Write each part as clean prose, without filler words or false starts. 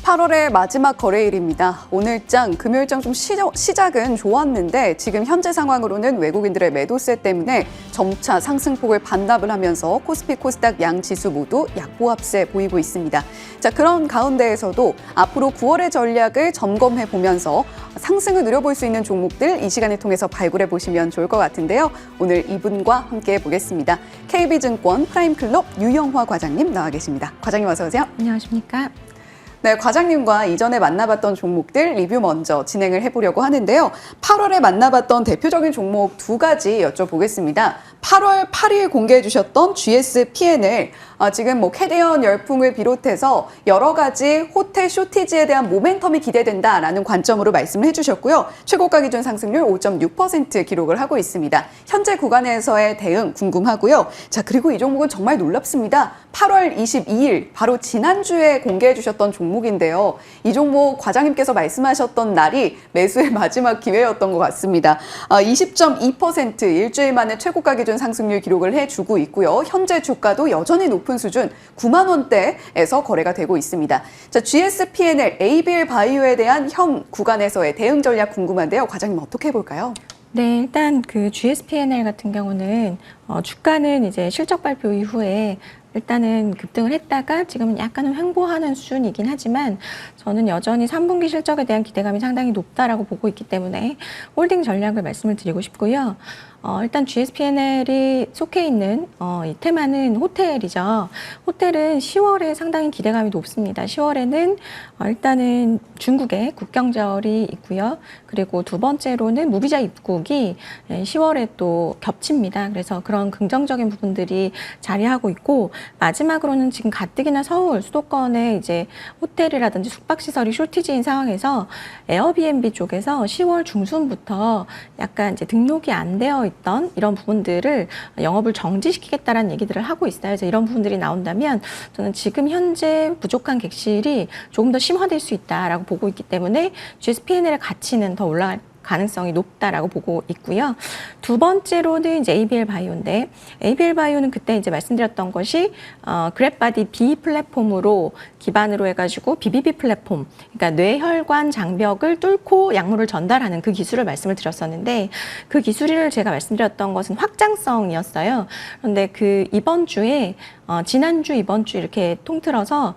8월의 마지막 거래일입니다. 오늘장, 금요일장 좀 시작은 좋았는데 지금 현재 상황으로는 외국인들의 매도세 때문에 점차 상승폭을 반납을 하면서 코스피, 코스닥 양 지수 모두 약보합세 보이고 있습니다. 자, 그런 가운데에서도 앞으로 9월의 전략을 점검해 보면서 상승을 누려볼 수 있는 종목들 이 시간을 통해서 발굴해 보시면 좋을 것 같은데요. 오늘 이분과 함께 해보겠습니다. KB증권 프라임클럽 유영화 과장님 나와 계십니다. 과장님 어서 오세요. 안녕하십니까. 네, 과장님과 이전에 만나봤던 종목들 리뷰 먼저 진행을 해보려고 하는데요. 8월에 만나봤던 대표적인 종목 두 가지 여쭤보겠습니다. 8월 8일 공개해 주셨던 GS P&L, 지금 캐대언 열풍을 비롯해서 여러 가지 호텔 쇼티지에 대한 모멘텀이 기대된다라는 관점으로 말씀을 해주셨고요. 최고가 기준 상승률 5.6% 기록을 하고 있습니다. 현재 구간에서의 대응 궁금하고요. 자, 그리고 이 종목은 정말 놀랍습니다. 8월 22일, 바로 지난주에 공개해 주셨던 종목인데요. 이 종목 과장님께서 말씀하셨던 날이 매수의 마지막 기회였던 것 같습니다. 20.2% 일주일 만에 최고가 기준 상승률 기록을 해주고 있고요. 현재 주가도 여전히 높은 수준 9만 원대에서 거래가 되고 있습니다. 자, GS P&L, ABL 바이오에 대한 현 구간에서의 대응 전략 궁금한데요. 과장님 어떻게 해볼까요? 네, 일단 그 GS P&L 같은 경우는 주가는 이제 실적 발표 이후에 일단은 급등을 했다가 지금은 약간은 횡보하는 수준이긴 하지만 저는 여전히 3분기 실적에 대한 기대감이 상당히 높다라고 보고 있기 때문에 홀딩 전략을 말씀을 드리고 싶고요. 일단 GS P&L이 속해 있는 이 테마는 호텔이죠. 호텔은 10월에 상당히 기대감이 높습니다. 10월에는 일단은 중국의 국경절이 있고요. 그리고 두 번째로는 무비자 입국이 10월에 또 겹칩니다. 그래서 그런 긍정적인 부분들이 자리하고 있고 마지막으로는 지금 가뜩이나 서울 수도권에 이제 호텔이라든지 숙박시설이 쇼티지인 상황에서 에어비앤비 쪽에서 10월 중순부터 약간 이제 등록이 안 되어 있던 이런 부분들을 영업을 정지시키겠다라는 얘기들을 하고 있어요. 그래서 이런 부분들이 나온다면 저는 지금 현재 부족한 객실이 조금 더 심화될 수 있다라고 보고 있기 때문에 GS P&L의 가치는 더 올라갈 가능성이 높다라고 보고 있고요. 두 번째로는 이제 ABL 바이오인데 ABL 바이오는 그때 이제 말씀드렸던 것이 그랩바디 B 플랫폼으로 기반으로 해가지고 BBB 플랫폼, 그러니까 뇌혈관 장벽을 뚫고 약물을 전달하는 그 기술을 말씀을 드렸었는데 그 기술을 제가 말씀드렸던 것은 확장성이었어요. 그런데 그 이번 주에 지난주 이번 주 이렇게 통틀어서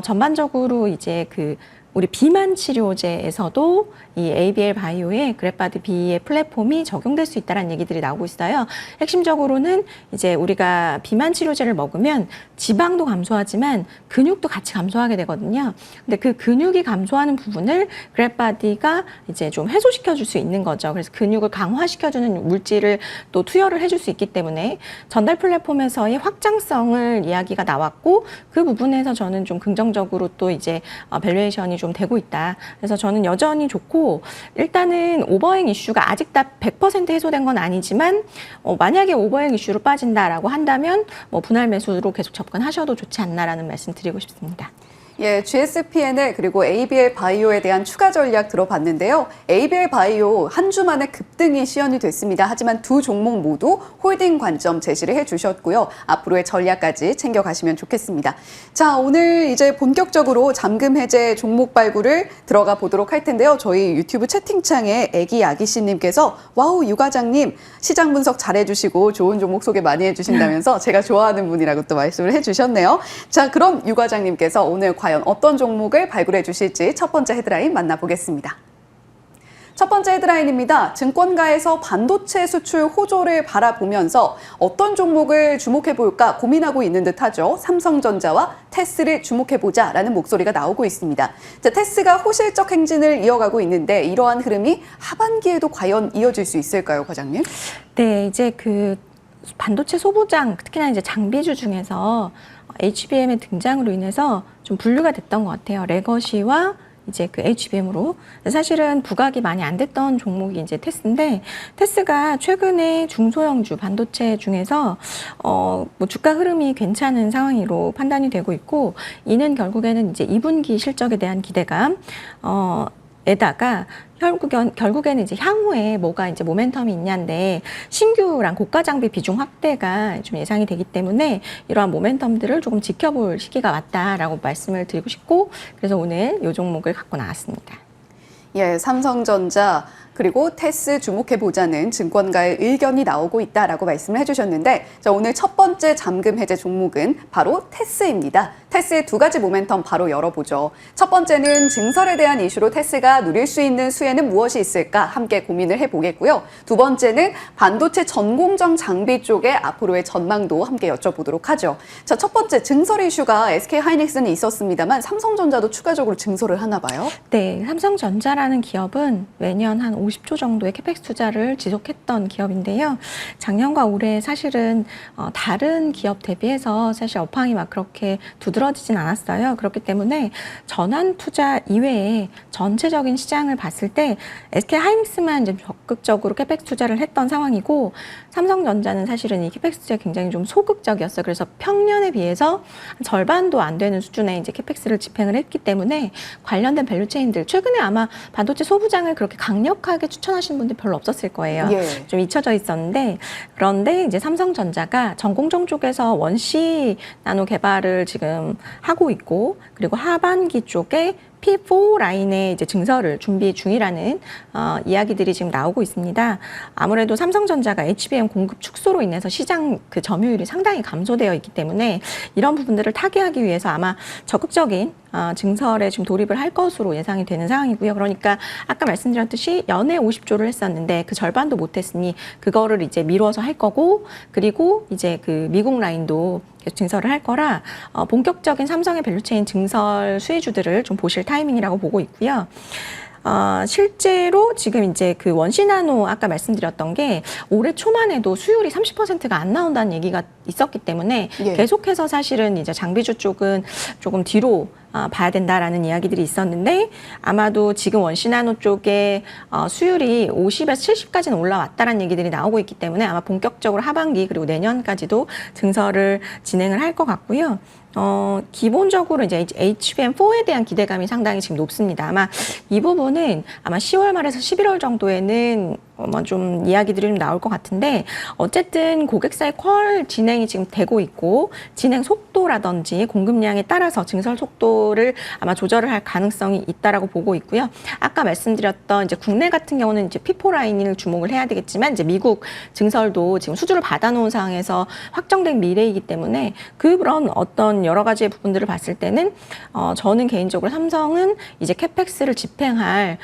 전반적으로 이제 그 우리 비만 치료제에서도 이 ABL 바이오의 그랩바디 B의 플랫폼이 적용될 수 있다는 얘기들이 나오고 있어요. 핵심적으로는 이제 우리가 비만 치료제를 먹으면 지방도 감소하지만 근육도 같이 감소하게 되거든요. 근데 그 근육이 감소하는 부분을 그랩바디가 이제 좀 해소시켜 줄 수 있는 거죠. 그래서 근육을 강화시켜주는 물질을 또 투여를 해줄 수 있기 때문에 전달 플랫폼에서의 확장성을 이야기가 나왔고 그 부분에서 저는 좀 긍정적으로 또 이제 밸류에이션이 좀 되고 있다. 그래서 저는 여전히 좋고 일단은 오버행 이슈가 아직 다 100% 해소된 건 아니지만 만약에 오버행 이슈로 빠진다라고 한다면 분할 매수로 계속 접근하셔도 좋지 않나라는 말씀 드리고 싶습니다. 예, GS P&L 그리고 ABL 바이오에 대한 추가 전략 들어봤는데요. ABL 바이오 한 주 만에 급등이 시현이 됐습니다. 하지만 두 종목 모두 홀딩 관점 제시를 해주셨고요. 앞으로의 전략까지 챙겨가시면 좋겠습니다. 자, 오늘 이제 본격적으로 잠금 해제 종목 발굴을 들어가 보도록 할 텐데요. 저희 유튜브 채팅창에 애기 아기씨님께서 와우 유 과장님 시장 분석 잘해주시고 좋은 종목 소개 많이 해주신다면서 제가 좋아하는 분이라고 또 말씀을 해주셨네요. 자, 그럼 유 과장님께서 오늘 과연 어떤 종목을 발굴해 주실지 첫 번째 헤드라인 만나보겠습니다. 첫 번째 헤드라인입니다. 증권가에서 반도체 수출 호조를 바라보면서 어떤 종목을 주목해 볼까 고민하고 있는 듯하죠. 삼성전자와 테스를 주목해 보자라는 목소리가 나오고 있습니다. 자, 테스가 호실적 행진을 이어가고 있는데 이러한 흐름이 하반기에도 과연 이어질 수 있을까요, 과장님? 네, 이제 그 반도체 소부장, 특히나 이제 장비주 중에서 HBM의 등장으로 인해서 좀 분류가 됐던 것 같아요. 레거시와 이제 그 HBM으로. 사실은 부각이 많이 안 됐던 종목이 이제 테스인데, 테스가 최근에 중소형주 반도체 중에서 주가 흐름이 괜찮은 상황으로 판단이 되고 있고, 이는 결국에는 이제 2분기 실적에 대한 기대감, 에다가 결국에는 이제 향후에 뭐가 이제 모멘텀이 있냐인데 신규랑 고가 장비 비중 확대가 좀 예상이 되기 때문에 이러한 모멘텀들을 조금 지켜볼 시기가 왔다라고 말씀을 드리고 싶고 그래서 오늘 이 종목을 갖고 나왔습니다. 예, 삼성전자 그리고 테스 주목해보자는 증권가의 의견이 나오고 있다라고 말씀을 해주셨는데 자, 오늘 첫 번째 잠금 해제 종목은 바로 테스입니다. 테스의 두 가지 모멘텀 바로 열어보죠. 첫 번째는 증설에 대한 이슈로 테스가 누릴 수 있는 수혜는 무엇이 있을까 함께 고민을 해보겠고요. 두 번째는 반도체 전공정 장비 쪽의 앞으로의 전망도 함께 여쭤보도록 하죠. 자, 첫 번째 증설 이슈가 SK하이닉스는 있었습니다만 삼성전자도 추가적으로 증설을 하나 봐요? 네, 삼성전자라는 기업은 매년 한 50조 정도의 캐펙스 투자를 지속했던 기업인데요. 작년과 올해 사실은 다른 기업 대비해서 사실 업황이 막 그렇게 두드러지진 않았어요. 그렇기 때문에 전환 투자 이외에 전체적인 시장을 봤을 때 SK하이닉스만 이제 적극적으로 캐펙스 투자를 했던 상황이고 삼성전자는 사실은 이 캐펙스 투자가 굉장히 좀 소극적이었어요. 그래서 평년에 비해서 절반도 안 되는 수준의 이제 캐펙스를 집행을 했기 때문에 관련된 밸류체인들 최근에 아마 반도체 소부장을 그렇게 강력하게 추천하시는 분들 별로 없었을 거예요. 예. 좀 잊혀져 있었는데 그런데 이제 삼성전자가 전공정 쪽에서 원시 나노 개발을 지금 하고 있고 그리고 하반기 쪽에 P4 라인의 이제 증설을 준비 중이라는 이야기들이 지금 나오고 있습니다. 아무래도 삼성전자가 HBM 공급 축소로 인해서 시장 그 점유율이 상당히 감소되어 있기 때문에 이런 부분들을 타개하기 위해서 아마 적극적인 증설에 지금 돌입을 할 것으로 예상이 되는 상황이고요. 그러니까 아까 말씀드렸듯이 연에 50조를 했었는데 그 절반도 못했으니 그거를 이제 미뤄서 할 거고 그리고 이제 그 미국 라인도 계속 증설을 할 거라 본격적인 삼성의 밸류체인 증설 수혜주들을 좀 보실 타이밍이라고 보고 있고요. 실제로 지금 이제 그 원시나노 아까 말씀드렸던 게 올해 초만 해도 수율이 30%가 안 나온다는 얘기가 있었기 때문에 예. 계속해서 사실은 이제 장비주 쪽은 조금 뒤로 봐야 된다라는 이야기들이 있었는데 아마도 지금 원시나노 쪽에 수율이 50에서 70까지는 올라왔다라는 얘기들이 나오고 있기 때문에 아마 본격적으로 하반기 그리고 내년까지도 증설을 진행을 할 것 같고요. 기본적으로 이제 HBM4에 대한 기대감이 상당히 지금 높습니다. 아마 이 부분은 아마 10월 말에서 11월 정도에는 좀 이야기들이 좀 나올 것 같은데 어쨌든 고객사의 퀄 진행이 지금 되고 있고 진행 속도라든지 공급량에 따라서 증설 속도를 아마 조절을 할 가능성이 있다라고 보고 있고요. 아까 말씀드렸던 이제 국내 같은 경우는 이제 P4 라인을 주목을 해야 되겠지만 이제 미국 증설도 지금 수주를 받아놓은 상황에서 확정된 미래이기 때문에 그런 어떤 여러 가지의 부분들을 봤을 때는 저는 개인적으로 삼성은 이제 캐펙스를 집행할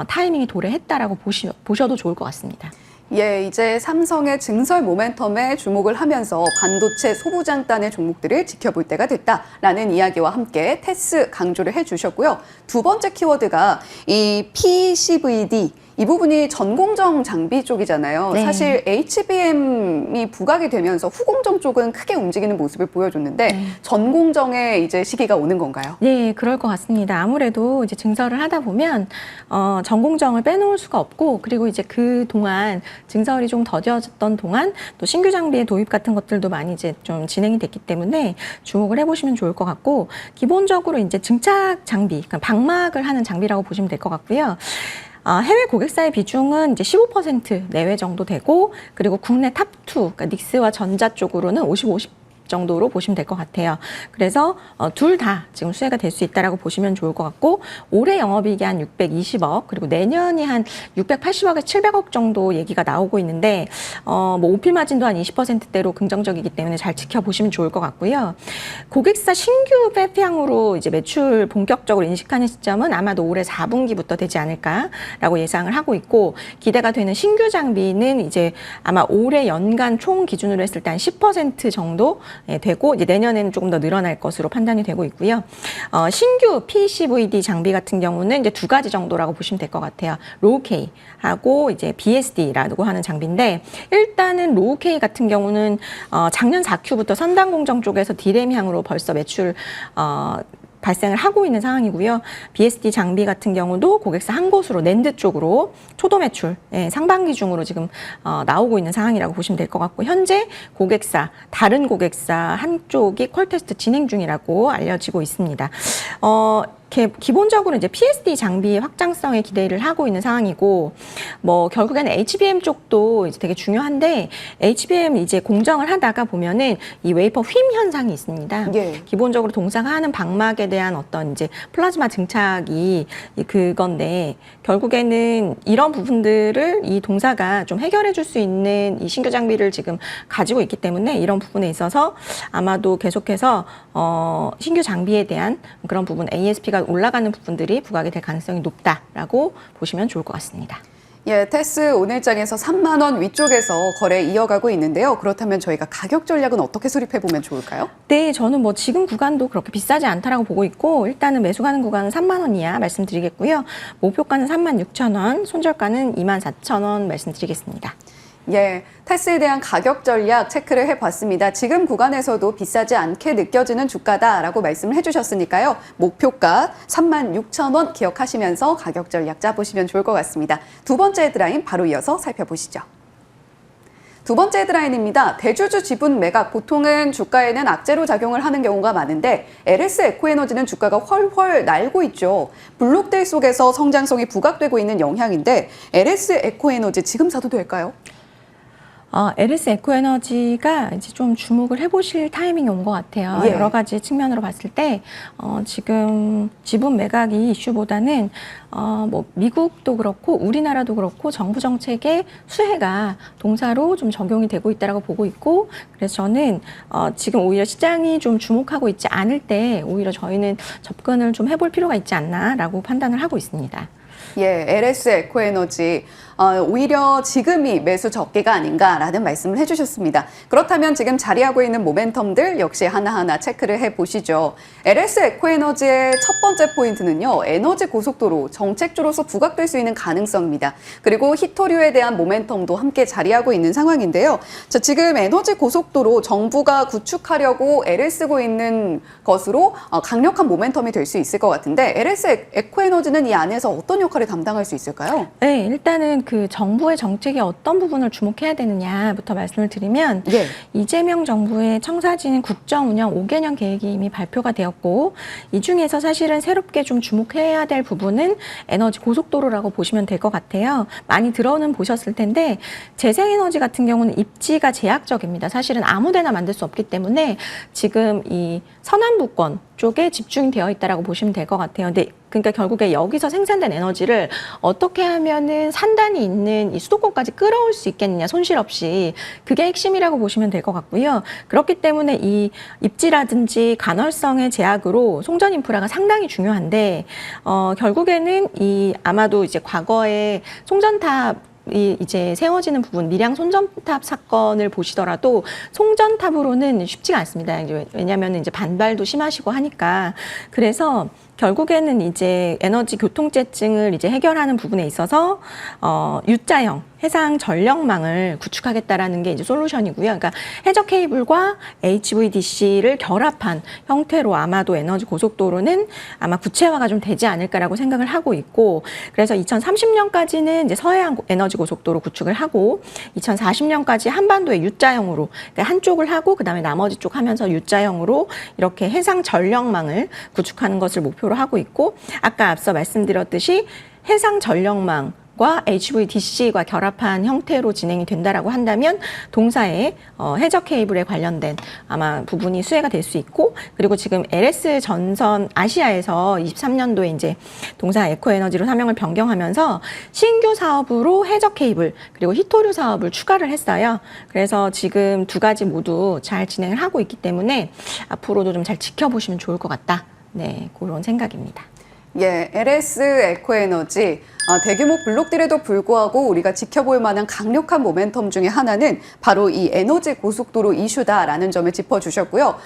타이밍이 도래했다라고 보셔도 좋을 것 같습니다. 예, 이제 삼성의 증설 모멘텀에 주목을 하면서 반도체 소부장단의 종목들을 지켜볼 때가 됐다라는 이야기와 함께 테스 강조를 해주셨고요. 두 번째 키워드가 이 PCVD 이 부분이 전공정 장비 쪽이잖아요. 네. 사실 HBM이 부각이 되면서 후공정 쪽은 크게 움직이는 모습을 보여줬는데 네. 전공정의 이제 시기가 오는 건가요? 네, 그럴 것 같습니다. 아무래도 이제 증설을 하다 보면 전공정을 빼놓을 수가 없고 그리고 이제 그 동안 증설이 좀 더뎌졌던 동안 또 신규 장비의 도입 같은 것들도 많이 이제 좀 진행이 됐기 때문에 주목을 해보시면 좋을 것 같고 기본적으로 이제 증착 장비, 그러니까 방막을 하는 장비라고 보시면 될 것 같고요. 해외 고객사의 비중은 이제 15% 내외 정도 되고 그리고 국내 탑2, 그러니까 닉스와 전자 쪽으로는 50 정도로 보시면 될 것 같아요. 그래서 둘 다 지금 수혜가 될 수 있다라고 보시면 좋을 것 같고 올해 영업이익이 한 620억 그리고 내년이 한 680억에서 700억 정도 얘기가 나오고 있는데 뭐 오필 마진도 한 20%대로 긍정적이기 때문에 잘 지켜보시면 좋을 것 같고요. 고객사 신규 회피향으로 이제 매출 본격적으로 인식하는 시점은 아마도 올해 4분기부터 되지 않을까라고 예상을 하고 있고 기대가 되는 신규 장비는 이제 아마 올해 연간 총 기준으로 했을 때 한 10% 정도 되고 이제 내년에는 조금 더 늘어날 것으로 판단이 되고 있고요. 신규 PCVD 장비 같은 경우는 이제 두 가지 정도라고 보시면 될 것 같아요. 로우 K하고 이제 BSD라고 하는 장비인데 일단은 로우 K 같은 경우는 작년 4Q부터 선단 공정 쪽에서 디램향으로 벌써 매출 발생을 하고 있는 상황이고요. BSD 장비 같은 경우도 고객사 한 곳으로 낸드 쪽으로 초도 매출 상반기 중으로 지금 나오고 있는 상황이라고 보시면 될 것 같고 현재 고객사 다른 고객사 한쪽이 퀄 테스트 진행 중이라고 알려지고 있습니다. 기본적으로 이제 PSD 장비의 확장성에 기대를 하고 있는 상황이고, 뭐 결국에는 HBM 쪽도 이제 되게 중요한데, HBM 이제 공정을 하다가 보면은 이 웨이퍼 휨 현상이 있습니다. 예. 기본적으로 동사가 하는 방막에 대한 어떤 이제 플라즈마 증착이 그건데, 결국에는 이런 부분들을 이 동사가 좀 해결해 줄 수 있는 이 신규 장비를 지금 가지고 있기 때문에 이런 부분에 있어서 아마도 계속해서 신규 장비에 대한 그런 부분, ASP가 올라가는 부분들이 부각이 될 가능성이 높다라고 보시면 좋을 것 같습니다. 예, 테스 오늘장에서 3만 원 위쪽에서 거래 이어가고 있는데요. 그렇다면 저희가 가격 전략은 어떻게 수립해 보면 좋을까요? 네, 저는 뭐 지금 구간도 그렇게 비싸지 않다라고 보고 있고, 일단은 매수 가는 구간은 3만 원 이하 말씀드리겠고요. 목표가는 36,000원, 손절가는 24,000원 말씀드리겠습니다. 예, 테스에 대한 가격 전략 체크를 해봤습니다. 지금 구간에서도 비싸지 않게 느껴지는 주가다라고 말씀을 해주셨으니까요. 목표가 36,000원 기억하시면서 가격 전략 짜보시면 좋을 것 같습니다. 두 번째 헤드라인 바로 이어서 살펴보시죠. 두 번째 헤드라인입니다. 대주주 지분 매각, 보통은 주가에는 악재로 작용을 하는 경우가 많은데 LS 에코에너지는 주가가 훨훨 날고 있죠. 블록데이 속에서 성장성이 부각되고 있는 영향인데 LS 에코에너지 지금 사도 될까요? LS 에코에너지가 이제 좀 주목을 해보실 타이밍이 온 것 같아요. 예. 여러 가지 측면으로 봤을 때 지금 지분 매각이 이슈보다는 뭐 미국도 그렇고 우리나라도 그렇고 정부 정책의 수혜가 동사로 좀 적용이 되고 있다라고 보고 있고, 그래서 저는 지금 오히려 시장이 좀 주목하고 있지 않을 때 오히려 저희는 접근을 좀 해볼 필요가 있지 않나라고 판단을 하고 있습니다. 예, LS 에코에너지 오히려 지금이 매수 적기가 아닌가라는 말씀을 해주셨습니다. 그렇다면 지금 자리하고 있는 모멘텀들 역시 하나하나 체크를 해보시죠. LS 에코에너지의 첫 번째 포인트는요, 에너지 고속도로 정책주로서 부각될 수 있는 가능성입니다. 그리고 히토류에 대한 모멘텀도 함께 자리하고 있는 상황인데요. 자, 지금 에너지 고속도로 정부가 구축하려고 애를 쓰고 있는 것으로 강력한 모멘텀이 될 수 있을 것 같은데, LS 에코에너지는 이 안에서 어떤 역할을 담당할 수 있을까요? 네, 일단은 그 정부의 정책의 어떤 부분을 주목해야 되느냐부터 말씀을 드리면, 예. 이재명 정부의 청사진 국정운영 5개년 계획이 이미 발표가 되었고, 이 중에서 사실은 새롭게 좀 주목해야 될 부분은 에너지 고속도로라고 보시면 될 것 같아요. 많이 들어는 보셨을 텐데, 재생에너지 같은 경우는 입지가 제약적입니다. 사실은 아무데나 만들 수 없기 때문에 지금 이 서남부권 쪽에 집중이 되어 있다라고 보시면 될 것 같아요. 근데 그러니까 결국에 여기서 생산된 에너지를 어떻게 하면은 산단이 있는 이 수도권까지 끌어올 수 있겠느냐, 손실 없이. 그게 핵심이라고 보시면 될 것 같고요. 그렇기 때문에 이 입지라든지 간헐성의 제약으로 송전 인프라가 상당히 중요한데, 결국에는 이 아마도 이제 과거에 송전탑 이 이제 세워지는 부분, 밀양 송전탑 사건을 보시더라도 송전탑으로는 쉽지가 않습니다. 왜냐하면 이제 반발도 심하시고 하니까. 그래서 결국에는 이제 에너지 교통체증을 이제 해결하는 부분에 있어서 U자형 해상 전력망을 구축하겠다라는 게 이제 솔루션이고요. 그러니까 해저 케이블과 HVDC를 결합한 형태로 아마도 에너지 고속도로는 아마 구체화가 좀 되지 않을까라고 생각을 하고 있고, 그래서 2030년까지는 이제 서해안 에너지 고속도로 구축을 하고 2040년까지 한반도의 U자형으로, 그러니까 한쪽을 하고 그다음에 나머지 쪽 하면서 U자형으로 이렇게 해상 전력망을 구축하는 것을 목표로 하고 있고, 아까 앞서 말씀드렸듯이 해상 전력망과 HVDC가 결합한 형태로 진행이 된다라고 한다면 동사의 해저 케이블에 관련된 아마 부분이 수혜가 될 수 있고, 그리고 지금 LS 전선 아시아에서 23년도에 이제 동사 에코에너지로 사명을 변경하면서 신규 사업으로 해저 케이블 그리고 히토류 사업을 추가를 했어요. 그래서 지금 두 가지 모두 잘 진행을 하고 있기 때문에 앞으로도 좀 잘 지켜보시면 좋을 것 같다. 네, 그런 생각입니다. 예, LS 에코에너지 대규모 블록딜에도 불구하고 우리가 지켜볼 만한 강력한 모멘텀 중에 하나는 바로 이 에너지 고속도로 이슈다라는 점을 짚어주셨고요.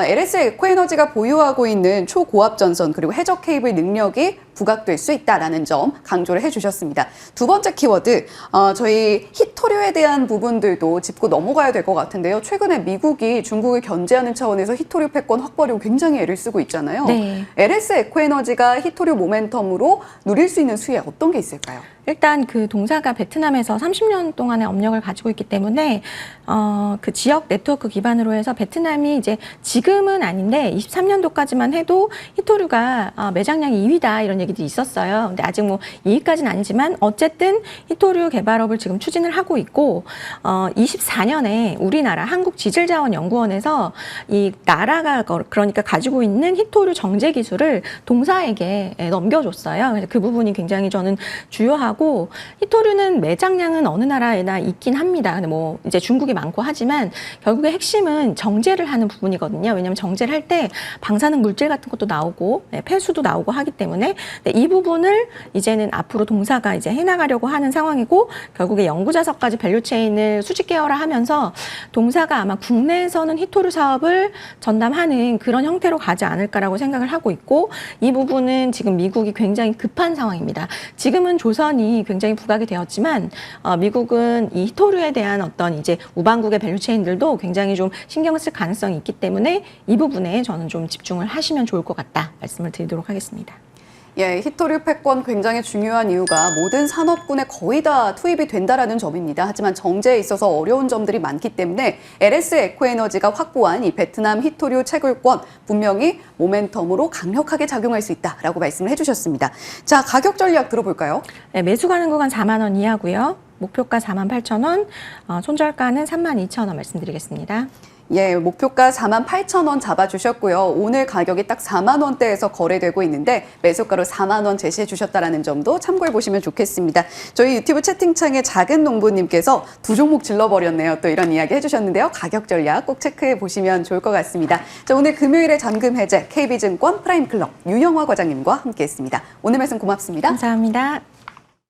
LS 에코에너지가 보유하고 있는 초고압 전선 그리고 해저 케이블 능력이 부각될 수 있다라는 점 강조를 해주셨습니다. 두 번째 키워드, 저희 히토류에 대한 부분들도 짚고 넘어가야 될 것 같은데요. 최근에 미국이 중국을 견제하는 차원에서 히토류 패권 확보하려고 굉장히 애를 쓰고 있잖아요. 네. LS 에코에너지가 히토류 모멘텀으로 누릴 수 있는 수혜 어떤 게 있을까요? 일단 그 동사가 베트남에서 30년 동안의 업력을 가지고 있기 때문에 그 지역 네트워크 기반으로 해서 베트남이 이제 지금은 아닌데 23년도까지만 해도 히토류가 매장량이 2위다 이런 얘기들이 있었어요. 근데 아직 뭐 2위까지는 아니지만 어쨌든 히토류 개발업을 지금 추진을 하고 있고 24년에 우리나라 한국지질자원연구원에서 이 나라가 그러니까 가지고 있는 히토류 정제 기술을 동사에게 넘겨줬어요. 그래서 그 부분이 굉장히 저는 주요하고 히토류는 매장량은 어느 나라에나 있긴 합니다. 근데 뭐 이제 중국이 많고 하지만 결국에 핵심은 정제를 하는 부분이거든요. 왜냐하면 정제를 할 때 방사능 물질 같은 것도 나오고 폐수도 나오고 하기 때문에 이 부분을 이제는 앞으로 동사가 이제 해나가려고 하는 상황이고 결국에 연구자석까지 밸류체인을 수직 계열화하면서 동사가 아마 국내에서는 히토류 사업을 전담하는 그런 형태로 가지 않을까라고 생각을 하고 있고 이 부분은 지금 미국이 굉장히 급한 상황입니다. 지금은 조선이 굉장히 부각이 되었지만 미국은 이 히토류에 대한 어떤 이제 우방국의 밸류체인들도 굉장히 좀 신경을 쓸 가능성이 있기 때문에 이 부분에 저는 좀 집중을 하시면 좋을 것 같다 말씀을 드리도록 하겠습니다. 예, 히토류 패권 굉장히 중요한 이유가 모든 산업군에 거의 다 투입이 된다라는 점입니다. 하지만 정제에 있어서 어려운 점들이 많기 때문에 LS 에코에너지가 확보한 이 베트남 히토류 채굴권 분명히 모멘텀으로 강력하게 작용할 수 있다라고 말씀을 해주셨습니다. 자, 가격 전략 들어볼까요? 네, 매수 가는 구간 4만 원 이하고요. 목표가 48,000원, 손절가는 32,000원 말씀드리겠습니다. 예, 목표가 48,000원 잡아주셨고요. 오늘 가격이 딱 4만 원대에서 거래되고 있는데 매수가로 4만 원 제시해 주셨다는 점도 참고해 보시면 좋겠습니다. 저희 유튜브 채팅창에 작은 농부님께서 두 종목 질러버렸네요. 또 이런 이야기 해주셨는데요. 가격 전략 꼭 체크해 보시면 좋을 것 같습니다. 자, 오늘 금요일에 잔금 해제 KB증권 프라임클럽 유영화 과장님과 함께했습니다. 오늘 말씀 고맙습니다. 감사합니다.